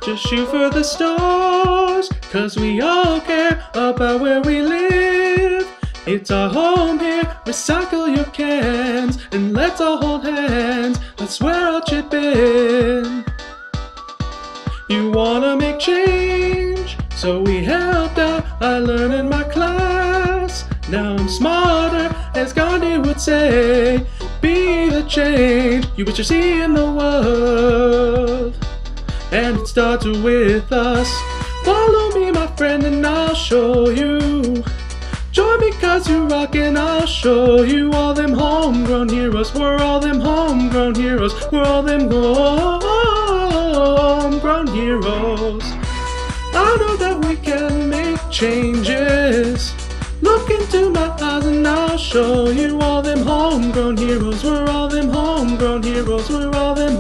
Just shoot for the stars, 'cause we all care about where we live. It's our home here, recycle your cans, and let's all hold hands, that's where I'll chip in. You wanna make change, so we helped out, I learned in my class. Now I'm smarter, as Gandhi would say, be the change you wish to see in the world. And it starts with us. Follow me, my friend, and I'll show you. Join me 'cause you rock, and I'll show you all them homegrown heroes. We're all them homegrown heroes. We're all them homegrown heroes. I know that we can make changes. Look into my eyes and I'll show you all them homegrown heroes. We're all them homegrown heroes. We're all them